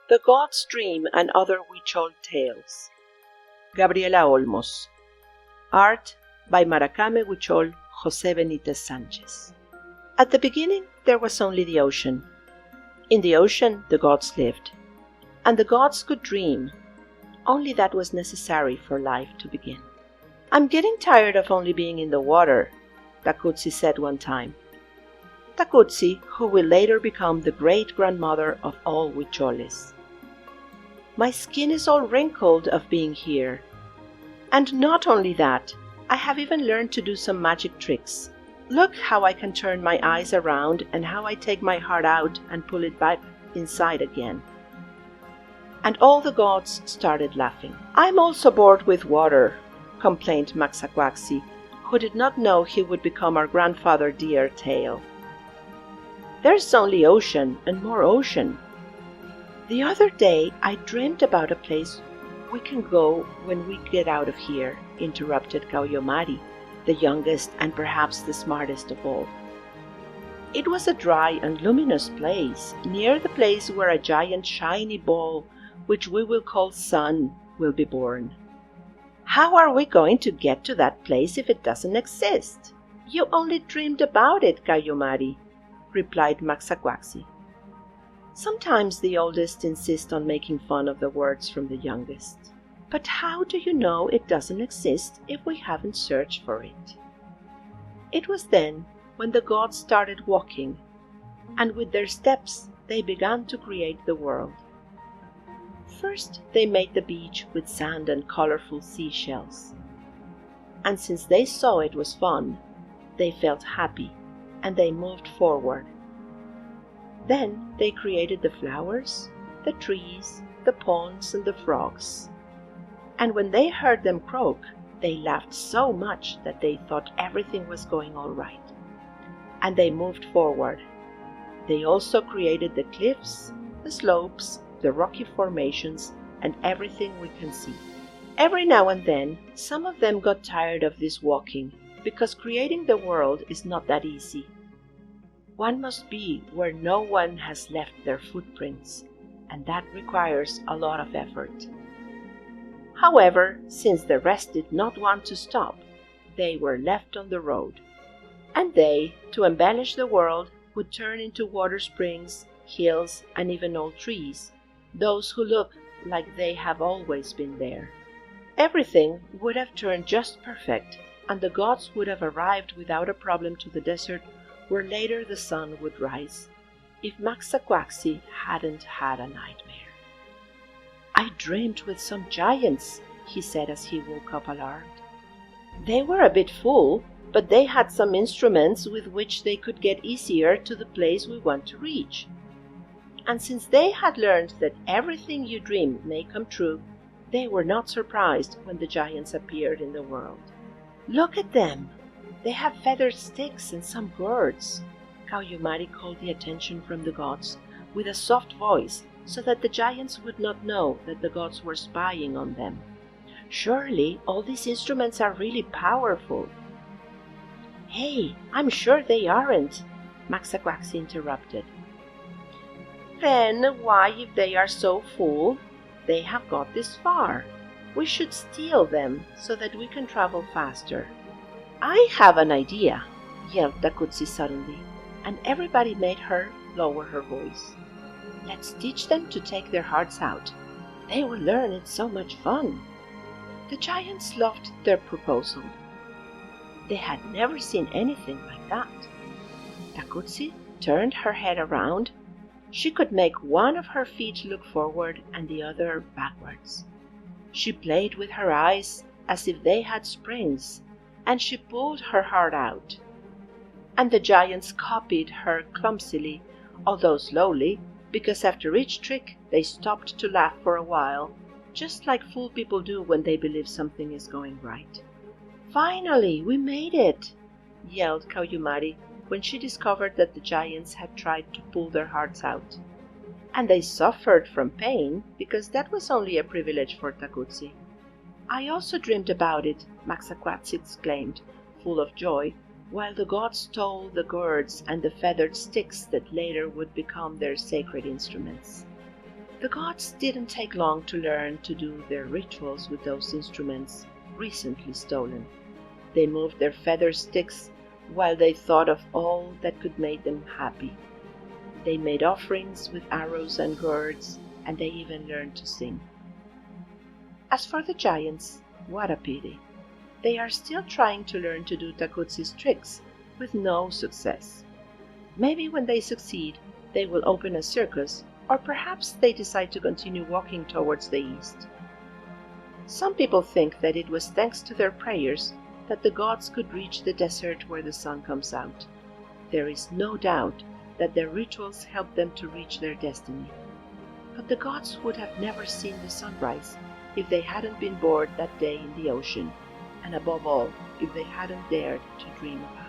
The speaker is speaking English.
The God's Dream and Other Huichol Tales. Gabriela Olmos. Art by Maracame Huichol, José Benítez Sánchez. At the beginning there was only the ocean. In the ocean the gods lived, and the gods could dream. Only that was necessary for life to begin. "I'm getting tired of only being in the water," Takutsi said one time. Takutsi, who will later become the great-grandmother of all Huicholes. "My skin is all wrinkled of being here. And not only that, I have even learned to do some magic tricks. Look how I can turn my eyes around and how I take my heart out and pull it back inside again." And all the gods started laughing. "I'm also bored with water," complained Maxaquaxi, who did not know he would become our grandfather deer tale. "There's only ocean and more ocean." "The other day I dreamed about a place we can go when we get out of here," interrupted Kauyomari, the youngest and perhaps the smartest of all. "It was a dry and luminous place, near the place where a giant shiny ball, which we will call Sun, will be born." "How are we going to get to that place if it doesn't exist?" "You only dreamed about it, Kauyomari," replied Maxaquaxi. Sometimes the oldest insist on making fun of the words from the youngest. "But how do you know it doesn't exist if we haven't searched for it?" It was then when the gods started walking, and with their steps they began to create the world. First they made the beach with sand and colorful seashells. And since they saw it was fun, they felt happy, and they moved forward. Then they created the flowers, the trees, the ponds, and the frogs. And when they heard them croak, they laughed so much that they thought everything was going all right. And they moved forward. They also created the cliffs, the slopes, the rocky formations, and everything we can see. Every now and then, some of them got tired of this walking, because creating the world is not that easy. One must be where no one has left their footprints, and that requires a lot of effort. However, since the rest did not want to stop, they were left on the road. And they, to embellish the world, would turn into water springs, hills, and even old trees, those who look like they have always been there. Everything would have turned just perfect, and the gods would have arrived without a problem to the desert where later the sun would rise, if Maxaquaxi hadn't had a nightmare. "I dreamed with some giants," he said as he woke up alarmed. "They were a bit full, but they had some instruments with which they could get easier to the place we want to reach. And since they had learned that everything you dream may come true, they were not surprised when the giants appeared in the world. Look at them! They have feathered sticks and some gourds." Kauyomari called the attention from the gods with a soft voice so that the giants would not know that the gods were spying on them. "Surely all these instruments are really powerful." "Hey, I'm sure they aren't," Maxaquaxi interrupted. "Then why, if they are so full, they have got this far? We should steal them so that we can travel faster." "I have an idea," yelled Takutsi suddenly, and everybody made her lower her voice. "Let's teach them to take their hearts out. They will learn it's so much fun." The giants loved their proposal. They had never seen anything like that. Takutsi turned her head around. She could make one of her feet look forward and the other backwards. She played with her eyes as if they had springs, and she pulled her heart out. And the giants copied her clumsily, although slowly, because after each trick they stopped to laugh for a while, just like fool people do when they believe something is going right. "Finally, we made it!" yelled Kauyomari when she discovered that the giants had tried to pull their hearts out. And they suffered from pain, because that was only a privilege for Takutsi. "I also dreamed about it," Maxaquaxi exclaimed, full of joy, while the gods stole the gourds and the feathered sticks that later would become their sacred instruments. The gods didn't take long to learn to do their rituals with those instruments recently stolen. They moved their feather sticks while they thought of all that could make them happy. They made offerings with arrows and gourds, and they even learned to sing. As for the giants, what a pity. They are still trying to learn to do Takutsi's tricks, with no success. Maybe when they succeed, they will open a circus, or perhaps they decide to continue walking towards the east. Some people think that it was thanks to their prayers that the gods could reach the desert where the sun comes out. There is no doubt that their rituals helped them to reach their destiny. But the gods would have never seen the sunrise if they hadn't been bored that day in the ocean, and above all, if they hadn't dared to dream about it.